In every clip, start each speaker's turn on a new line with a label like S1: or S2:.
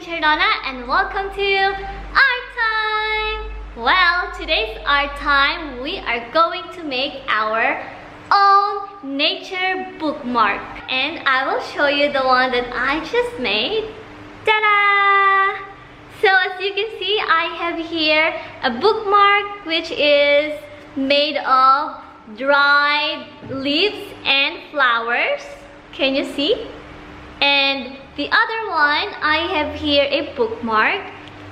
S1: teacher Donna and welcome to Art Time! Well, today's Art Time, we are going to make our own nature bookmark. And I will show you the one that I just made. Ta-da! So as you can see, I have here a bookmark which is made of dried leaves and flowers. Can you see? And the other one, I have here a bookmark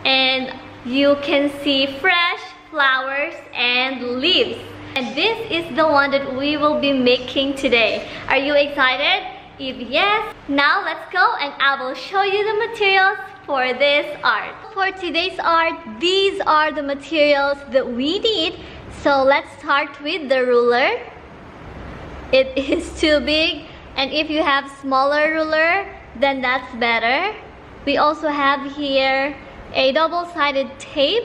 S1: and you can see fresh flowers and leaves. And this is the one that we will be making today. Are you excited? If yes, now let's go and I will show you the materials for this art. For today's art, these are the materials that we need. So let's start with the ruler. It is too big. And if you have smaller ruler, then that's better. We also have here a double-sided tape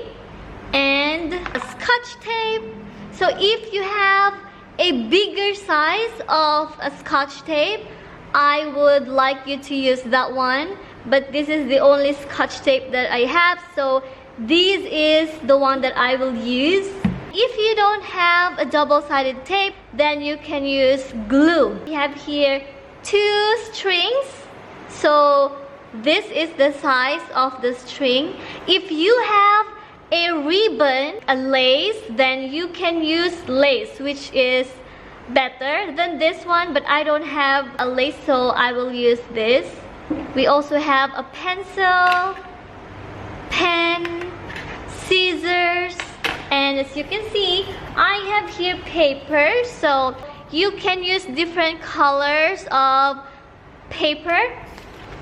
S1: and a scotch tape. So if you have a bigger size of a scotch tape, I would like you to use that one. But this is the only scotch tape that I have. So this is the one that I will use. If you don't have a double-sided tape, then you can use glue. We have here 2 strings. So this is the size of the string. If you have a ribbon, a lace, then you can use lace, which is better than this one. But I don't have a lace, so I will use this. We also have a pencil, pen, scissors, and as you can see, I have here paper. So you can use different colors of paper.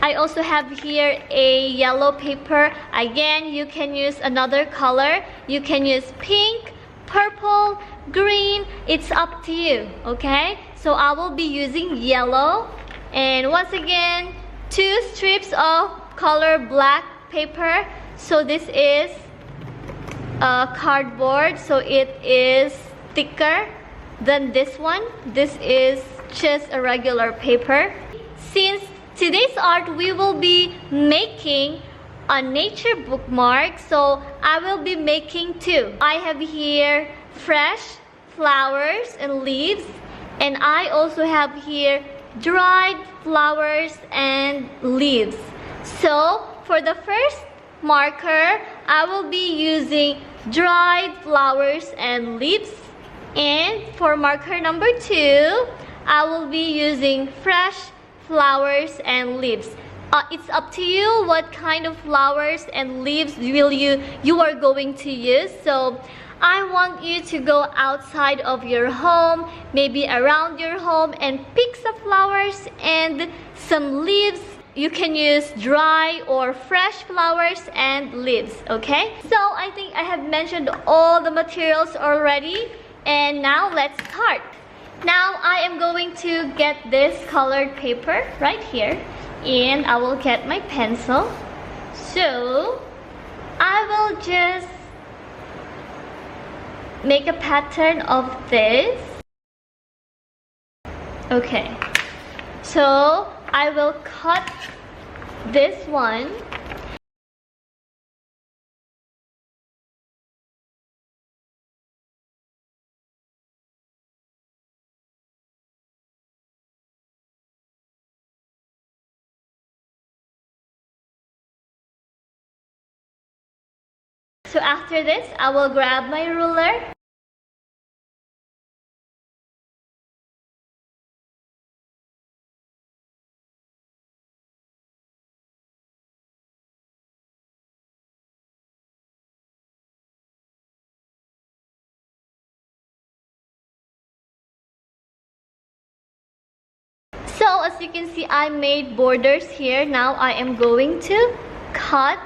S1: I also have here a yellow paper. Again, you can use another color. You can use pink, purple, green. It's up to you, okay? So I will be using yellow. And once again, 2 strips of color black paper. So this is cardboard, so it is thicker than this one. This is just a regular paper. Since today's art, we will be making a nature bookmark, so I will be making 2. I have here fresh flowers and leaves, and I also have here dried flowers and leaves. So for the first marker, I will be using dried flowers and leaves, and for marker number 2, I will be using fresh flowers and leaves. It's up to you what kind of flowers and leaves you are going to use. So I want you to go outside of your home, maybe around your home, and pick some flowers and some leaves. You can use dry or fresh flowers and leaves, okay? So I think I have mentioned all the materials already, and now let's start. Now I am going to get this colored paper right here, and I will get my pencil. So I will just make a pattern of this. Okay, so I will cut this one. So after this, I will grab my ruler. So as you can see, I made borders here. Now I am going to cut.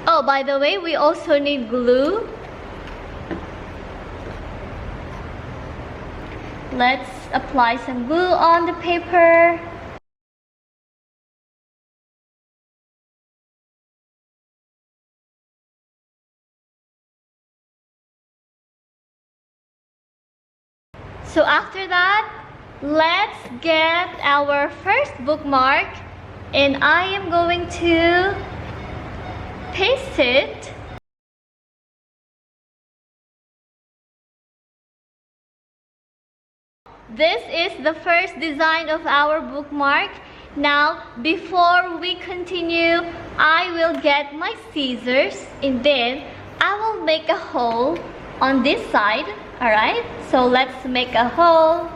S1: Oh, by the way, we also need glue. let's apply some glue on the paper. So after that, let's get our first bookmark, and I am going to paste it. This is the first design of our bookmark. Now, before we continue, I will get my scissors and then I will make a hole on this side. Alright, so let's make a hole.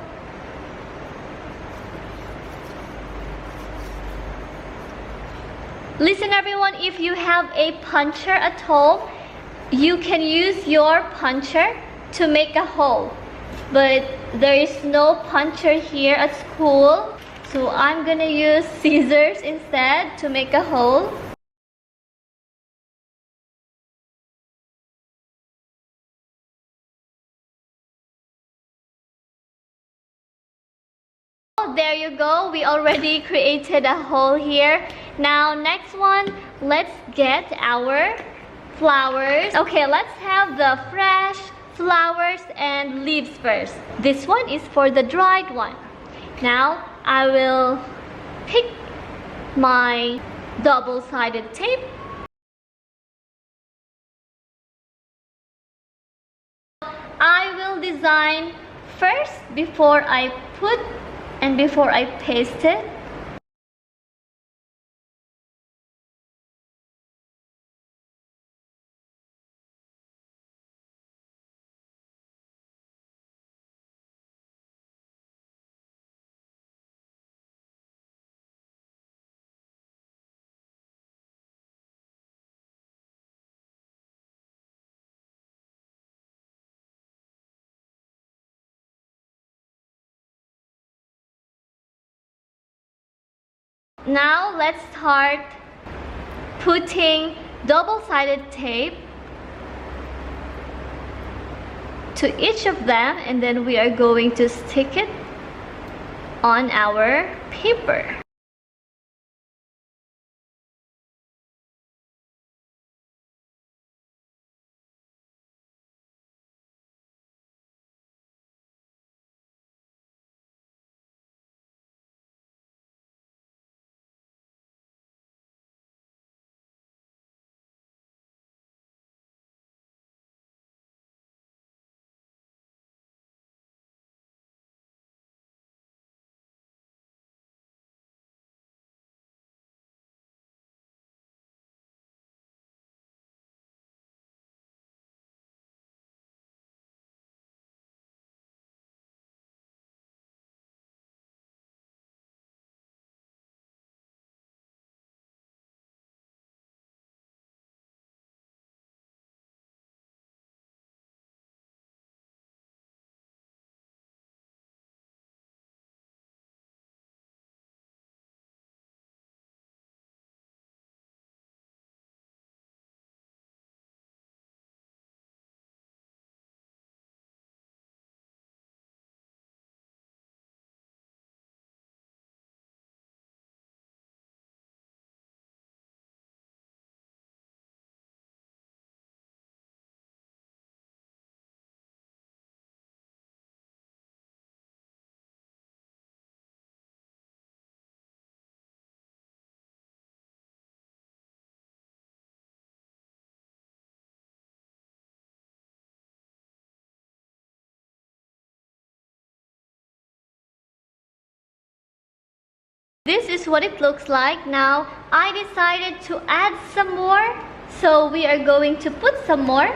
S1: Listen everyone, if you have a puncher at home, you can use your puncher to make a hole. But there is no puncher here at school, so I'm gonna use scissors instead to make a hole. There you go, we already created a hole here. Now next one, let's get our flowers. Okay, let's have the fresh flowers and leaves first. This one is for the dried one. Now I will pick my double-sided tape. I will design first before I put and before I paste it. Now let's start putting double-sided tape to each of them, and then we are going to stick it on our paper. This is what it looks like. Now I decided to add some more, so we are going to put some more.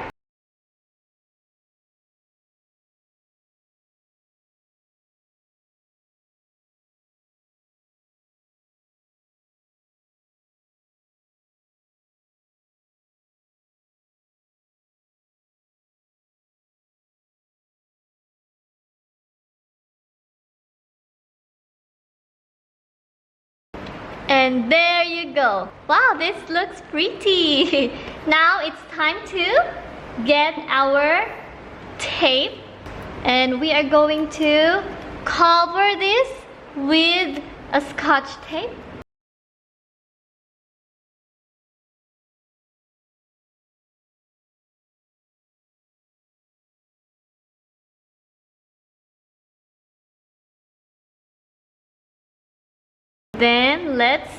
S1: And there you go. Wow, this looks pretty. Now it's time to get our tape And we are going to cover this with a scotch tape. Then let's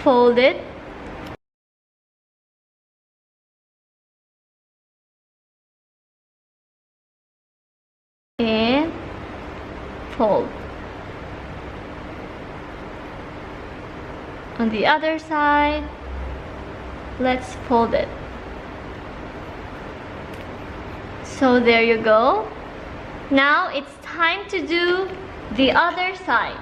S1: fold it. And fold. On the other side, let's fold it. So there you go. Now it's time to do the other side.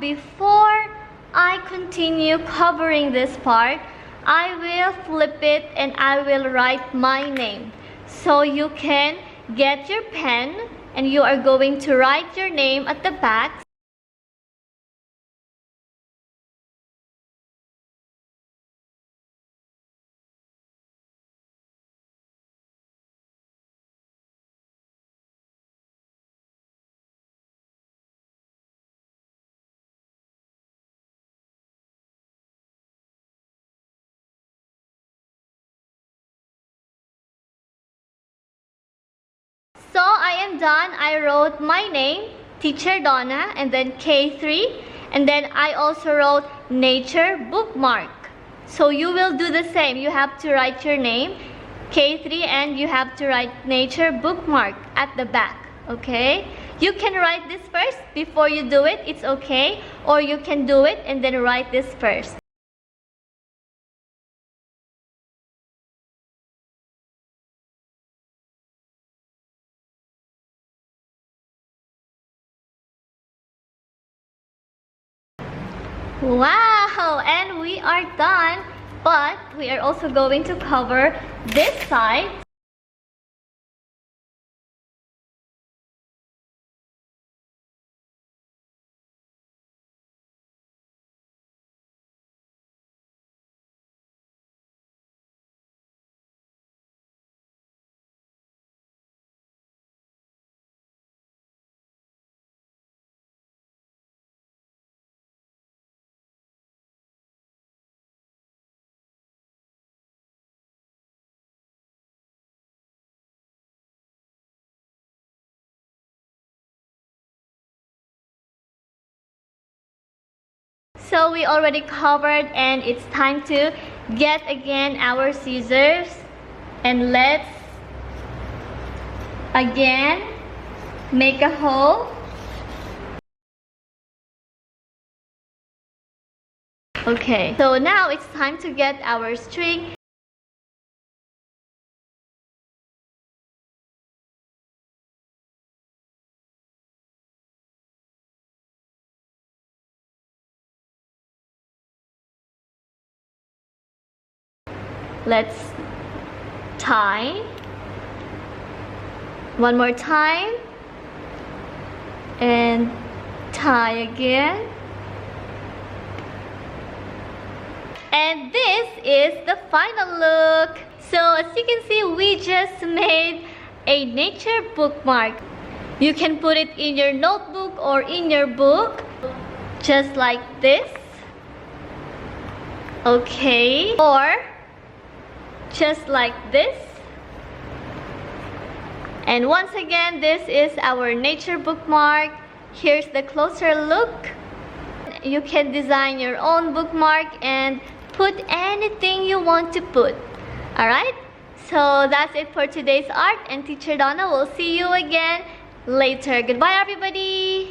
S1: Before I continue covering this part, I will flip it and I will write my name. So you can get your pen and you are going to write your name at the back. So I am done. I wrote my name, Teacher Donna, and then K3, and then I also wrote Nature Bookmark. So you will do the same. You have to write your name, K3, and you have to write Nature Bookmark at the back, okay? You can write this first before you do it, it's okay, or you can do it and then write this first. Wow, and we are done, but we are also going to cover this side. So we already covered and it's time to get again our scissors and let's again make a hole. Okay, so now it's time to get our string. Let's tie one more time and tie again. And this is the final look. So as you can see, we just made a nature bookmark. You can put it in your notebook or in your book, just like this. Okay, or just like this. And once again, this is our nature bookmark. Here's the closer look. You can design your own bookmark and put anything you want to put. Alright, so that's it for today's art, and Teacher Donna will see you again later. Goodbye everybody.